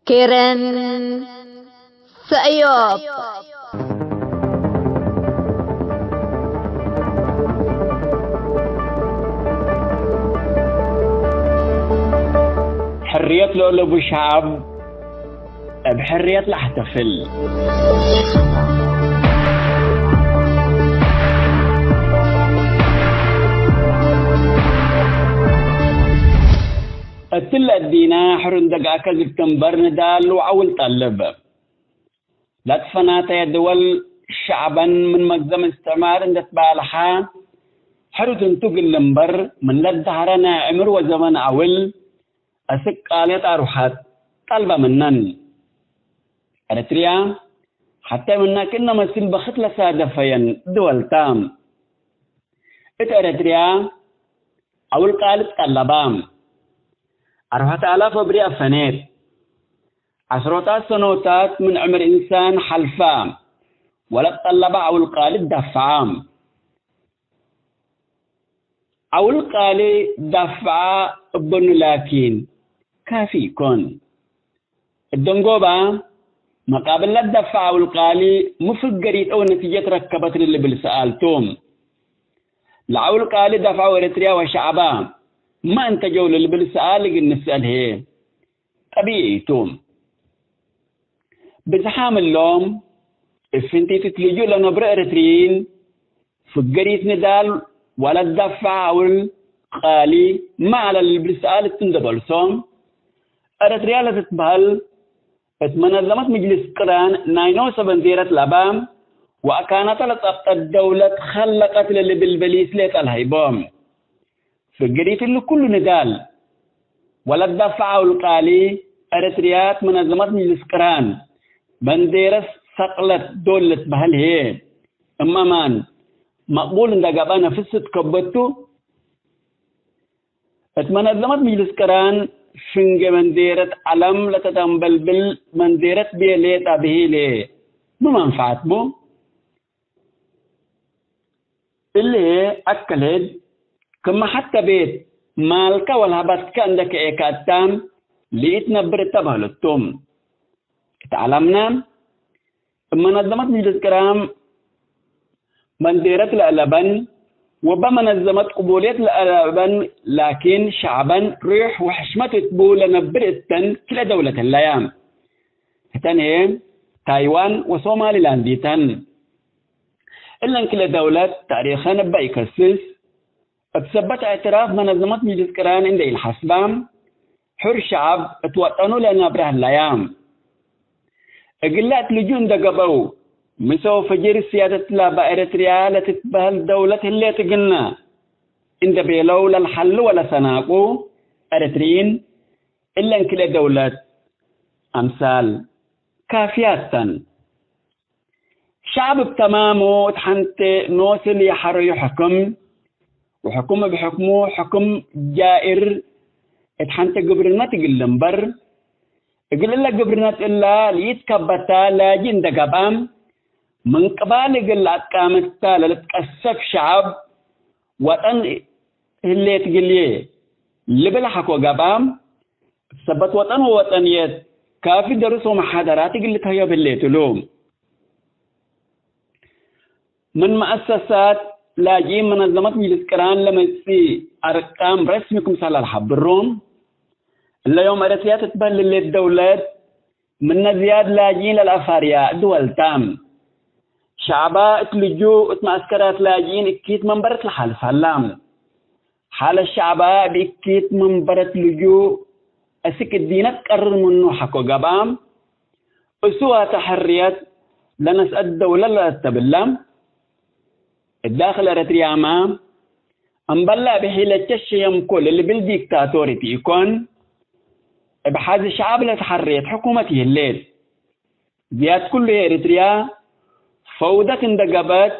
كيرن سأيوب حرية لولو ابو شعب بحرية لحتفل التل الدينا حرن دقا كذب تنبر ندال وعول طلب لا تفناتا دول شعبا من مقدم استعمار اندت بالحا حرو تنتوق اللمبر من لدهرنا عمر وزمن عول أسك قالت أروحات طلبة منن أريتريا حتى منا كنا مسل بخت لسادة فين دول تام أريتريا أول قالت طلبام أروحات آلاف وبريئة فنيت عشرات سنوات من عمر إنسان حلفام ولا طلبة أول قالت دفعام أول قالي دفع ابن لكن كافي كون الدنقوبة مقابل الدفع والقالي مفقريت أو نتيجة ركبت اللي بالسألتهم لعول قالي دفع وريتريا وشعبا ما انتجوا اللي بالسأل نسأل هي طبيعيتهم بزحام اللوم افنتي تتلجوا لنبرأ ريترين فقريت ندال ولا الدفع والقالي ما على اللي بالسأل التندبلسهم أريتريا لتتبهل اتمنظمت مجلس قران ناينو سبنديرة لبام وأكانت لطبط الدولة خلقت للي بالبليس ليت الهيبوم فقريت اللي كل ندال ولا الدفع والقالي أريتريا منظمت مجلس قران بنديرة سقلت دولة بهل هي أما مان مقبول إن دقابانا فسد كبتو اتمنظمت مجلس قران شنج منديرة علم لتتنبلبل منديرة بيليت أبيه ليه بمنفعت بو اللي أكلت كما حتى بيت مالك والهبتك عندك إيكاتام ليتنبر تبهلتهم تعلمنا منظمت مجلس قران منديرة الألبن وبمنظمة قبولية الألبن لكن شعبا ريح وحشمة تبول نبرتن كلا دولة اللايام تاني تايوان وصومالي لانديتن إلا كلا دولة تاريخا نبأي كسس بسبت اعتراف منظمة مجلس قران عند الحسبام حر شعب اتوطنوا لنا بره اللايام اقلات لجون دقبو مسو فجر سيادة لابا إريتريا لتتبهل دولة اللي تقلنا إن بيلو للحل ولا سناقو إريتريين إلا إن كلا دولة أمثال كافياتا شعب بتمامه تحنت نوصل يحر يحكم وحكم بحكمه حكم جائر تحنت قبرنا تقلنبر قل لك قبرنا إلا ليتكبتا لاجين دقبام من قبال قلات قامتا لتكسف شعب وطن اللي تقليه اللي بلحكو قبام سبت وطن ووطنيات كافي درسوا محاضرات قلت هيا باللي تلوم من مؤسسات لاجين منظمة مجلس قران لما يصير أرقام رسمكم سال الحب الروم اللي يوم أرسيات تبهل للدولات من زياد لاجين للأفارياء دول تام شعباء تلجو اتماسكرات لاجين اكيت منبرت الحال سلام حال الشعباء باكيت منبرت لجو اسك الدينة تقرر منه حكو قبام اسوها تحريات لنس الدولة لا تبلم الداخل اريتريا ما انبلا بحيلة الشيم كل اللي بالديكتاتوريتي يكون بحاز الشعب لتحريت حكومته الليل زياد كل اريتريا فوضى اندقبت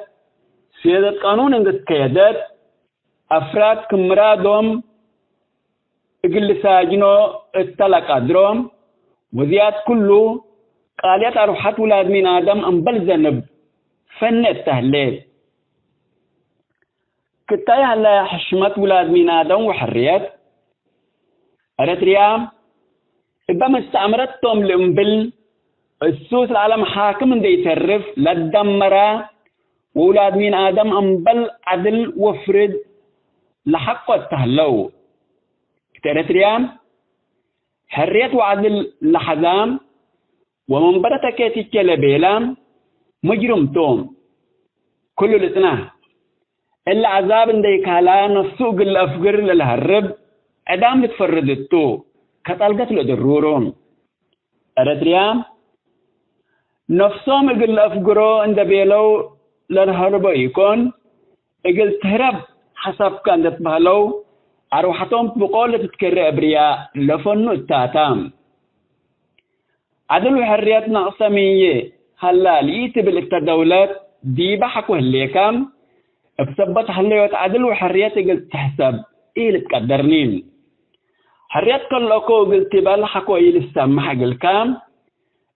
سيادة قانون اندتكيدت أفراد كمرادهم اقل ساجنو اتلق أدروم وزياد كله قاليات أروحات ولاد من آدم أنبل زنب فنت تهليل كتايا هلا حشمت ولاد من آدم وحريات أريتريا إبا مستعمرتهم لأمبل السوس العالم حاكم دي يترف للدمرة وولاد مين آدم أمبل عدل وفرد لحق التهلو تريتريام حرية وعدل لحزام ومنبرة كيتي كلبيلام مجرم توم كل الاثنين إلا عذاب ديك هلا نفسوق الأفقر للهرب أدام بتفرد التو كتلقت لدرورون أريتريام نفسهم إقل أفقرو عند بيلو للهرب يكون إقل تهرب حسب كان تتبهلو أروحتهم بقولة تتكرر أبرياء لفنو التاتام عدل وحريات نقصمية هلا لقيت بالتدولات دي بحكوا هالليكام بسبت هالليوت عدل وحريات قلت تحسب إيه اللي تقدرنين حريات كل أكو قلت بالحكوا إيه اللي السمح قلكام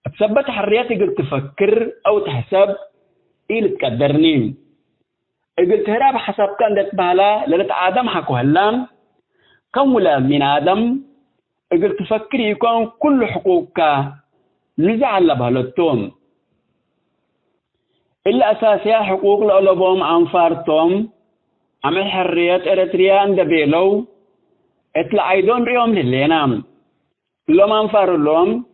بسبت حريات قلت تفكر أو تحسب إيه اللي تقدرنين قلت هراب حسب كان تتبهلا لذلك آدم حكوا هلام كم ولاد من آدم قلت تفكر يكون كل حقوقك نزعل بهالتوم إلا أساسية حقوق لألبهم أنفارتهم عمل حرية إريتريا عند بيلو إطلع أيضون ريوم للينام لهم أنفار لهم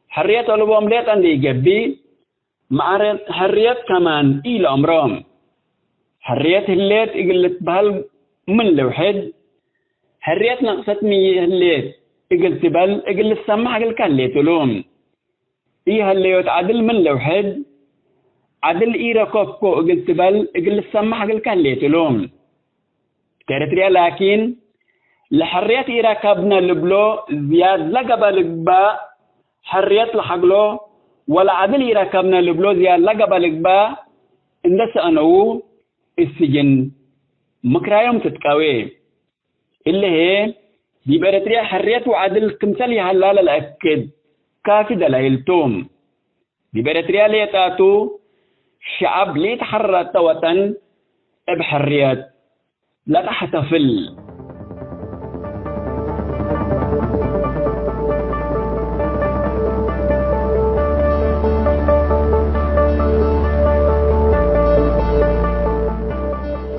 حرية ألبهم ليت عند يجبي مع حرية كمان إلى أمرهم حرية الليت إقلت بهال من لوحد حرية نقصت مية الليت إقلت بل إقلت سمح إقل كان ليتلوم إيه اللي يتعدل من لوحد عدل إيرا كوكو قلت بل قل السمح قل كان ليتلوم تريتريا لكن لحرية إيرا كابنا لبلو زياد لقبا لقبا حرية لحقلو ولا عدل إيرا كابنا لبلو زياد لقبا لقبا اندس أنو السجن مكرايوم تتكاوي اللي هي دي بريتريا حرية وعدل كمثالي هلال الأكد كافي دلائلتهم دي بريتريا ليتاتو شعب ليتحرر وطن بحريات لا تحتفل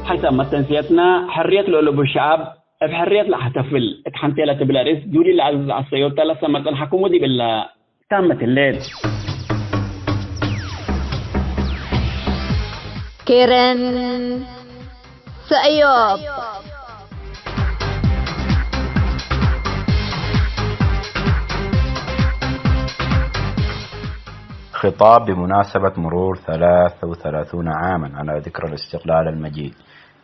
حسب ما تنسيتنا حرية لقلوب الشعب بحرية لا حتفل اتحنتي لا تبلارس دوري العزيز على السيوطة لسا الحكومة دي بالله تامة الليل كيرن سأيوب خطاب بمناسبة مرور 33 عاما على ذكرى الاستقلال المجيد.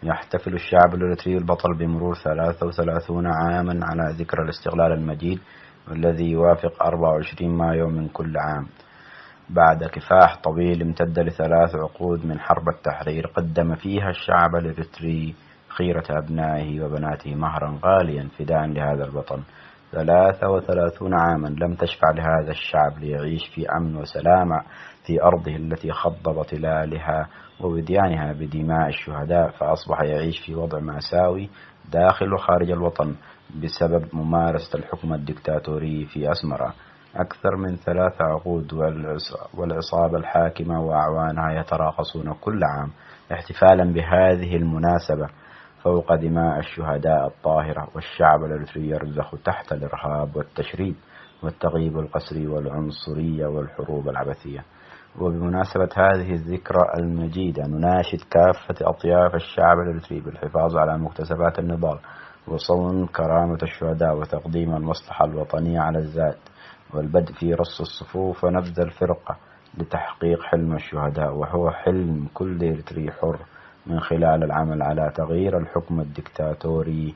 يحتفل الشعب الإريتري البطل بمرور 33 عاما على ذكرى الاستقلال المجيد والذي يوافق 24 مايو من كل عام بعد كفاح طويل امتد ل3 عقود من حرب التحرير قدم فيها الشعب الإريتري خيرة أبنائه وبناته مهرا غاليا فداء لهذا الوطن. 33 عاما لم تشفع لهذا الشعب ليعيش في أمن وسلامة في أرضه التي خضب طلالها ووديانها بدماء الشهداء، فأصبح يعيش في وضع مأساوي داخل وخارج الوطن بسبب ممارسة الحكم الدكتاتوري في أسمرة. أكثر من 3 عقود والعصابة الحاكمة وأعوانها يتراقصون كل عام احتفالا بهذه المناسبة فوق دماء الشهداء الطاهرة، والشعب الإريتري يرزخ تحت الإرهاب والتشريد والتغييب القسري والعنصرية والحروب العبثية. وبمناسبة هذه الذكرى المجيدة نناشد كافة أطياف الشعب الإريتري بالحفاظ على مكتسبات النضال وصون كرامة الشهداء وتقديم المصلحة الوطنية على الذات، والبدء في رص الصفوف ونبذ الفرقة لتحقيق حلم الشهداء، وهو حلم كل إريتري حر، من خلال العمل على تغيير الحكم الدكتاتوري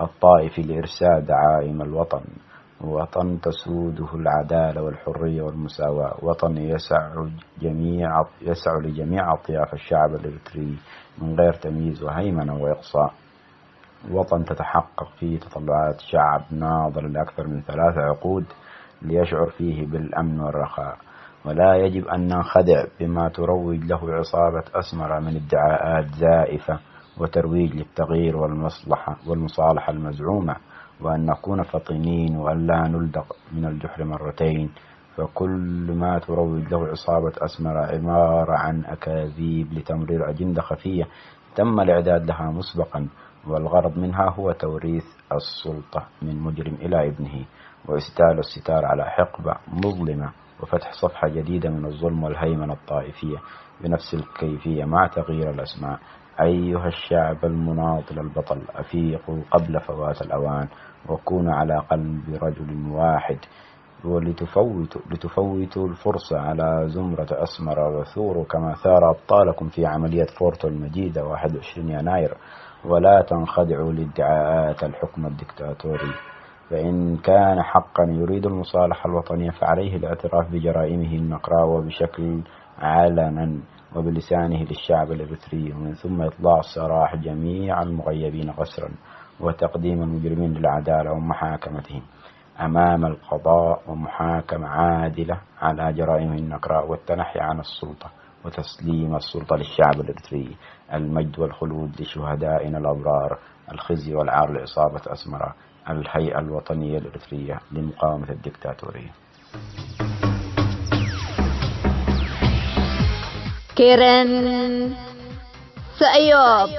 الطائفي لإرساء دعائم الوطن. وطن تسوده العدالة والحرية والمساواة، وطن يسع لجميع أطياف الشعب الإريتري من غير تمييز وهيمنة وإقصاء، وطن تتحقق فيه تطلعات شعب ناضل لأكثر من 3 عقود ليشعر فيه بالأمن والرخاء. ولا يجب أن ننخدع بما تروج له عصابة أسمرة من ادعاءات زائفة وترويج للتغيير والمصالحة المزعومة، وأن نكون فطنين وأن لا نلدغ من الجحر مرتين. فكل ما تروج له عصابة أسمر عبارة عن أكاذيب لتمرير أجندة خفية تم الإعداد لها مسبقا، والغرض منها هو توريث السلطة من مجرم إلى ابنه، وإسدال الستار على حقبة مظلمة، وفتح صفحة جديدة من الظلم والهيمنة الطائفية بنفس الكيفية مع تغيير الأسماء. أيها الشعب المناضل البطل، أفيقوا قبل فوات الأوان، وكونوا على قلب رجل واحد، لتفوتوا الفرصة على زمرة أسمر، وثوروا كما ثار أبطالكم في عملية فورتو المجيدة 21 يناير، ولا تنخدعوا لادعاءات الحكم الدكتاتوري. فإن كان حقا يريد المصالحة الوطنية فعليه الاعتراف بجرائمه النقراء وبشكل علنا وبلسانه للشعب الإريتري، ومن ثم إطلاع سراح جميع المغيبين قسرا، وتقديم المجرمين للعدالة ومحاكمتهم أمام القضاء، ومحاكمة عادلة على جرائمه النقراء، والتنحي عن السلطة وتسليم السلطة للشعب الإريتري. المجد والخلود لشهدائنا الأبرار، الخزي والعار لعصابة أسمرة، الهيئة الوطنية الإريترية لمقاومة الدكتاتورية. كيرن سأيوب.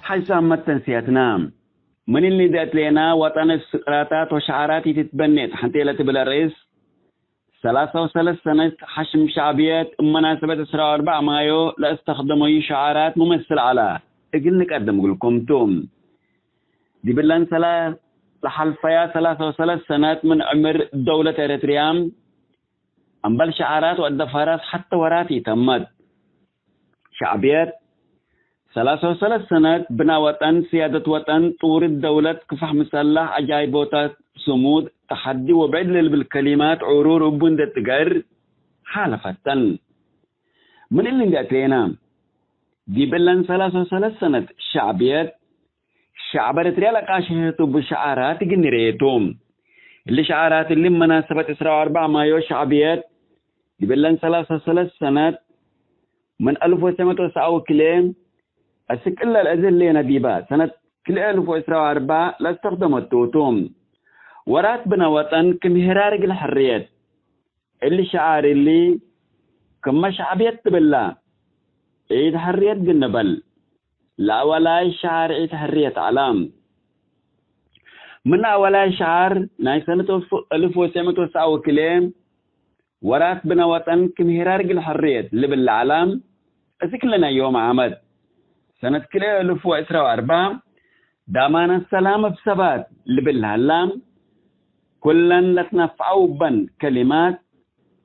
حيث تنسيتنا من اللي دات لنا وطن السقراطات وشعارات تتبنيت حنتيلة بلا رئيس 33 سنة حشم شعبيات مناسبة 4 مايو لا استخدموا شعارات ممثل على اجل نقدم لكم توم دي بلان لحلفيا 33 سنة من عمر دولة إريتريا أنبل شعارات والدفارات حتى وراتي تمت شعبيات 33 سنة بنا وطن سيادة وطن طور الدولة كفح مسلح عجايبوتات صمود تحدي وبعد بالكلمات عرور وبند التقر حالفتن من اللي نقاتلنا دي بلن 33 سنة شعبيات شعب إريتريا لقاشهتو بشعارات جنريتهم اللي شعارات اللي مناسبة 4 مايو شعبيات دي بلن 33 سنة من 1909 كلام أسك إلا الأزل لنا ديبات سنة كل 1004 لا استخدموا التوتوم ورات بنا وطن كمهرارق الحريات اللي شعار اللي كما شعبيت بالله عيد حريات بالنبل لا ولا شعار عيد حريات علام من ولا شعار ناي سنة 1909 كلام ورات بنا وطن كمهرارق الحريات اللي بالعلام أسك لنا يوم عمد سنة كلا 1004 دامان السلام بسبات اللي بالهلام كلن لتنفعوا بن كلمات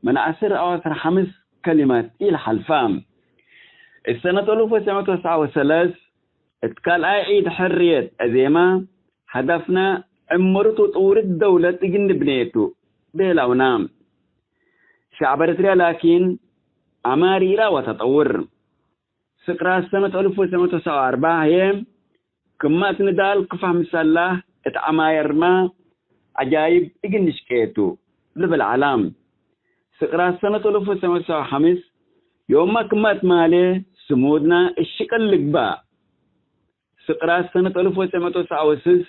من 10 أو 15 كلمات إلى حلفام. السنة 1909 اتكال عيد حرية أزيما هدفنا عمرتو طور الدولة تجن بنيتو بلا ونام شعب إريتريا لكن عماريرا وتطور سقراء سنة 1904 هي كما تندال كفح مسلاح اتعماير ما عجايب اجنش كيتو لبل علام سقراء سنة 1905 يوم ما كما تمالي سمودنا الشكل لقباء سقراء سنة 1906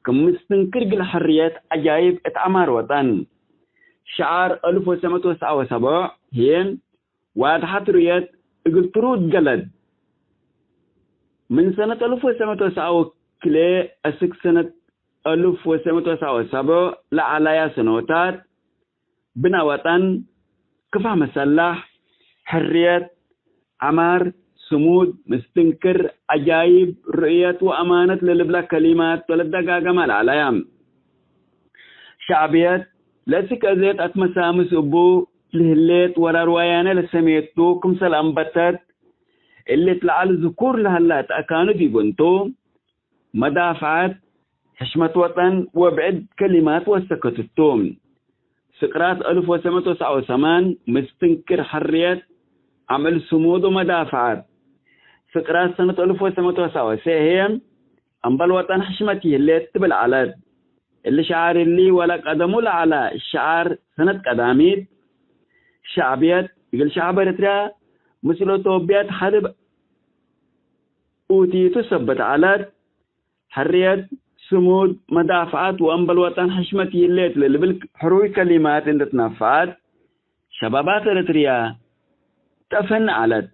كما استنكر الحريات عجايب اتعمار وطن شعار 1907 هي واضحة رؤية قلت رود جلد من سنة 1909 كلي أسك سنة 1907 لا على سنوات بنا وطن كفح مسلح حرية عمار سمود مستنكر عجايب رؤية وأمانة للبلا كلمات ولدقا جمال عليام شعبيات لسك أزيت أتمسامس أبو لهليت ورا روايانا لسميتو كم سلام بتات اللي طلع الذكور لهلات أكانوا دي بنتو مدافعات حشمة وطن وبعد كلمات وسكتتهم سقراط 1998 مستنكر حرية عمل صمود ومدافعات. سقراط سنة 1997 هي أنبل وطن حشمتي اللي تبل على اللي شعار اللي ولا قدموا على الشعار سنة قداميت شعبيات يقول شعب إريتريا مثل توبيات حرب أوتي تثبت على حرية صمود مدافعات وأنبل وطن حشمتي اللي بالحروي كلمات اللي تنفعت شبابات إريتريا تفن على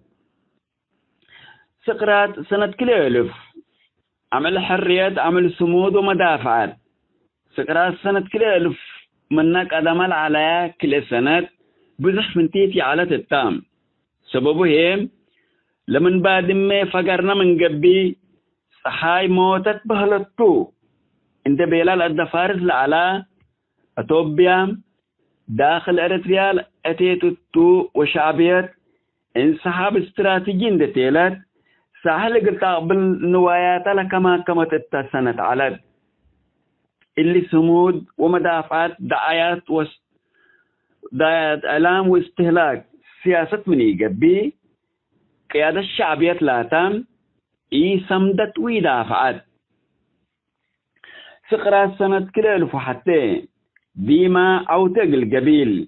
سقراط سنة كل ألف عمل حرية عمل صمود ومدافعات. سقراط سنة كل ألف منك أدمال على كل سنة بزح من تيتي على التام. سببه هي لمن بعد ما فقرنا من قبي صحاي موتت بهلتو انت بيلال الدفارس لعلا أتوبيا داخل إريتريا أتيتو وشعبيات انسحاب استراتيجي اندتيلات سهل قلت بالنوايات كما تتسنت على اللي صمود ومدافعات دعايات دعايات إعلام واستهلاك سياسة من يقبي قيادة الشعبية لاتام سمدت ويدافعات. سقراط سنة كلا ألف حتى ديما أو تقل قبيل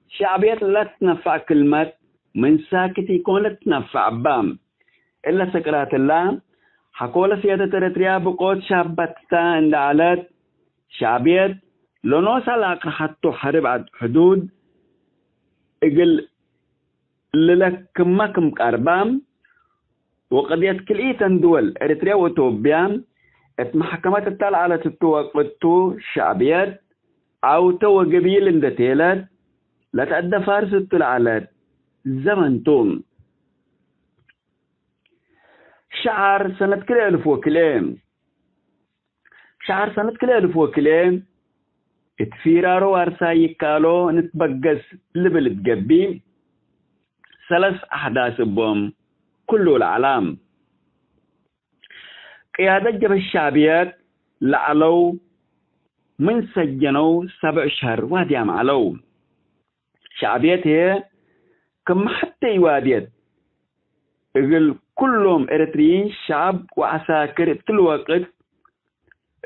شعبية لا تنفع كلمة من ساكت يكون لا تنفع بام إلا سقراط الله حقول سيادة إريتريا بقوت شابتتا عند علات شعبية لنوصل علاقة حتى حرب عد حدود إقل لك مكم كاربام وقد يتكلئيتن دول إريتريا وتوبيا اتمحكمات التال على تتوقتو شعبيات أو تو قبيل اندتيلات لا تأدى فارس التلعالات زمن توم شعر سنة كلا ألف وكلام شعر سنة كلا ألف وكلام اتفيرارو وارساي كالو نتبقس لبل تقبي 3 أحداث بهم كله العلام قيادة جب الشعبيات لعلو من سجنوا 7 أشهر واديام علو شعبيات هي كم حتى يواديت يقول كلهم إريتريين شعب وعساكر كل وقت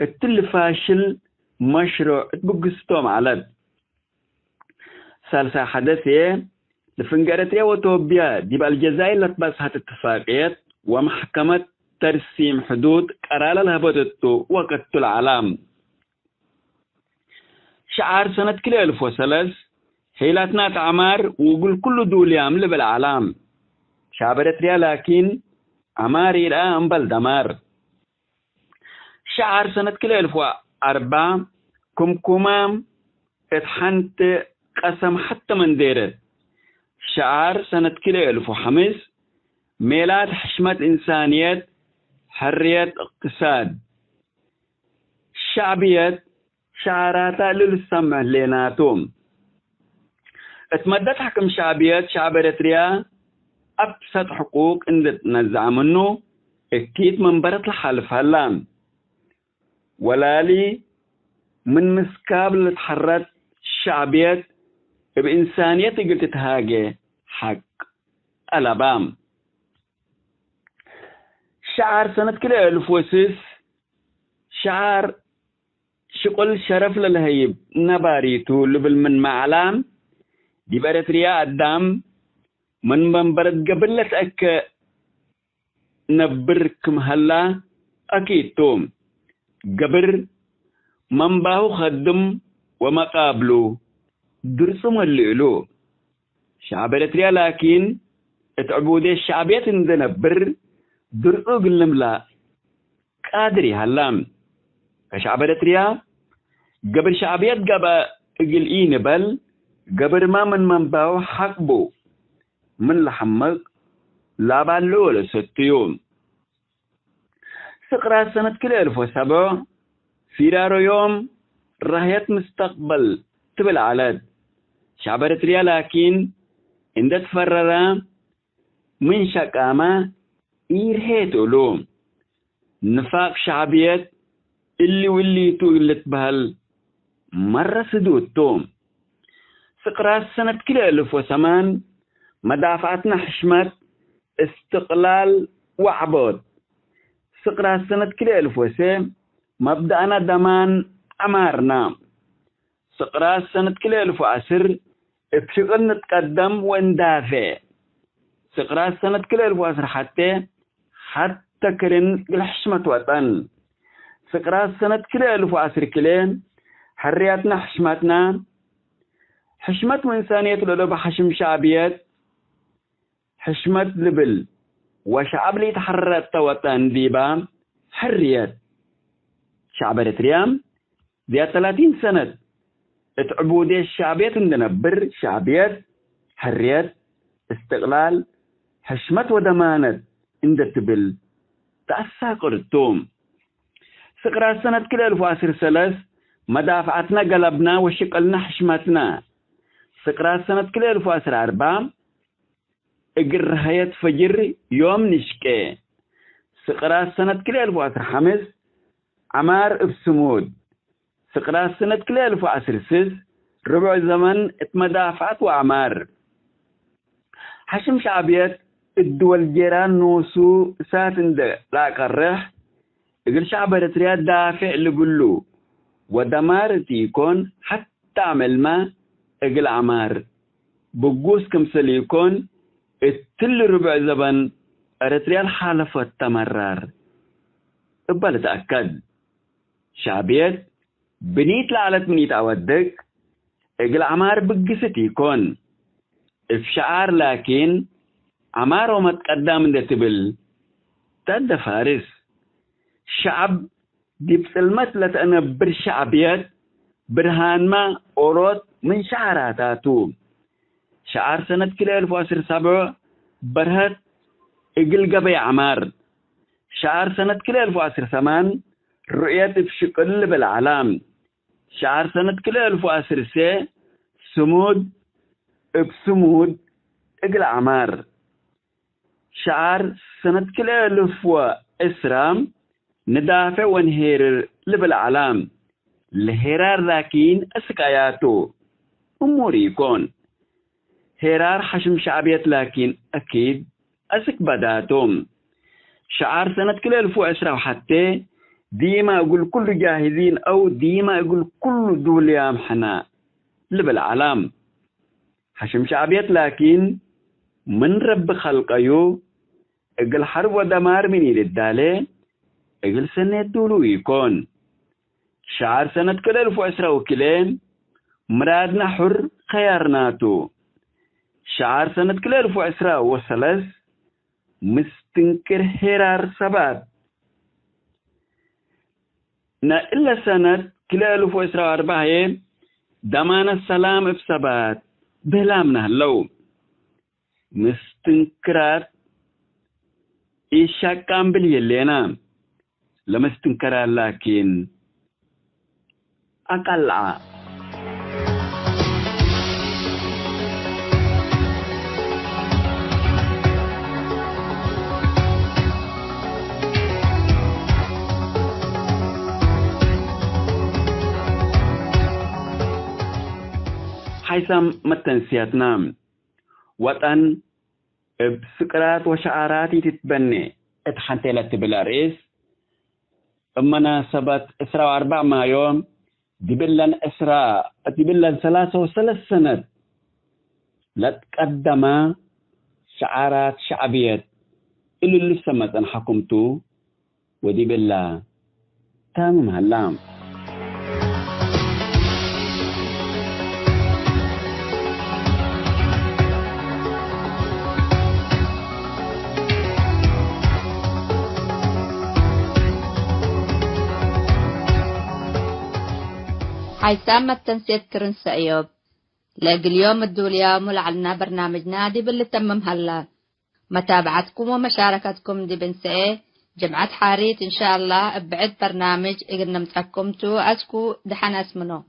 التلفاشل مشروع تبقستهم على ثالثة حدث هي لفنقرتيا وتوبيا دي بالجزائر لتبسها اتفاقيات ومحكمة ترسيم حدود قرال الهبطتو وقت العلام شعار سنة كل 1003 حيلاتنا تعمار وقل كل دول يعمل بالعلام شعب إريتريا لكن عمار إلى أنبل دمار شعار سنة كل 1004 كمكمام اتحنت قسم حتى من ديرت شعار سنة كل 1005 ميلاد حشمة إنسانية حرية اقتصاد شعبية شعاراتا للسمع ليناتهم اتمدت حكم شعبية شعب إريتريا أبسط حقوق إن تنزع منه اكيد من برت الحلف هلام ولالي من مسكاب اللي تحرت شعبية بإنسانية قلت تهاجي حق الأبام شعار سنة كل 1006 شعار شقل شرف للهيب نباريتو لبل من معلام دي بإريتريا الدام من برد قبل لتأك نبركم هلا أكيد توم قبر من باهو خدم ومقابلو درسهم الليلو شعب إريتريا لكن اتعبودي الشعبيات اندنبر درسو قلم لا قادري هلام شعب إريتريا قبر شعبيات قبا قلقين بل قبر ما من باهو حقبو من لحمق لا بالو لست يوم سقراط سنة كل 1007 فيرارو يوم رهيت مستقبل تبل علاد شعب إريتريا لكن عند تفرر من شكامة إيرهيت علوم نفاق شعبيات اللي تولت بهال مرة سدود توم سقراس سنة كلا ألف وثمان مدافعتنا حشمت استقلال وعبود. سقراس سنة كلا ألف وسام مبدأنا دمان أمارنا. سقراس سنة كلا ألف وعسر بشغل نتقدم وندافع. سقراس سنة كلا ألف وعسر حتى كرن الحشمة وطن. سقراس سنة كلا ألف وعسر كلين حرياتنا حشمتنا حشمة إنسانية لولو حشم شعبيات حشمة لبل وشعب لي تحررت وطن ديبا حريات شعب إريتريا ذي 30 سنة تعبودية الشعبيات ندنبر شعبيات حريات استقلال حشمة ودمانة عند تبل تأسى قرطوم. سقراس سنة كلا 1013 مدافعتنا قلبنا وشقلنا حشمتنا. سقراس سنة كلا 1014 اقر هيت فجر يوم نشكي. سقراس سنة كلا 1015 عمار بسمود. سقراس سنة كلا 1016 ربع زمن اتمدافعت وعمار. حشم شعبيات الدول جيران نوسو ساتن لا قرح اقل شعب إريتريا دافع لقلو ودمار تيكون حتى عمل ما اقل عمار بقوس كمثل يكون التل ربع زبن إريتريا الحالف والتمرار. ابال تأكد شعبيات بنيت لعلت منيت عودك اقل عمار بقست يكون افشعار لكن عمار وما تقدم ده تبل تد فارس شعب دي بسلمت لتنبر شعبيات برهان ما أوروت من شعراتاتو. شعار سنة كلا 1017 برهت اقل قبي عمار. شعار سنة كلا 1018 رؤية بشكل بالعالم. شعار سنة كلا 1016 سمود بسمود اقل عمار. شعار سنة كلا 1010 ندافع ونهير لبالعالم الهرار لكن اسكاياتو امور يكون هرار حشم شعبيات لكن اكيد اسك بداتهم. شعار سنة كلا 1010 وحتى ديما اقول كل جاهزين او ديما اقول كل دول يا محنا لبالعالم حشم شعبيات لكن من رب خلقيو اقل حرب ودمار من يدالي اقل سنة دولو يكون. شعار سنة كلا 1010 وكلين مرادنا حر خيارناتو. شعار سنة كلا 1013 مستنكر هرار سبات. نا إلا سنة كلا 1014 دمان السلام بسبات بلامنا لو مستنكرات إيشا كامبل يلينا لما استنكرا لكن أقلع. حيثم متنسياتنا وطن بسكرات وشعارات تتبني اتحنتلت بالرئيس مناسبة إسراء 4 مايو دبلن 33 سنة لتقدم شعارات شعبية اللي لسه ما حكمتو ودبلا تامم هلام. حيثم التنسيق كرنس أيوب لاقي اليوم الدولية ملعلنا برنامج نادي باللي تمم هلا. متابعتكم ومشاركتكم دي بنسئة جمعة حاريت إن شاء الله بعد برنامج إقلنا متحكمتو أسكو دحنا اسمنو.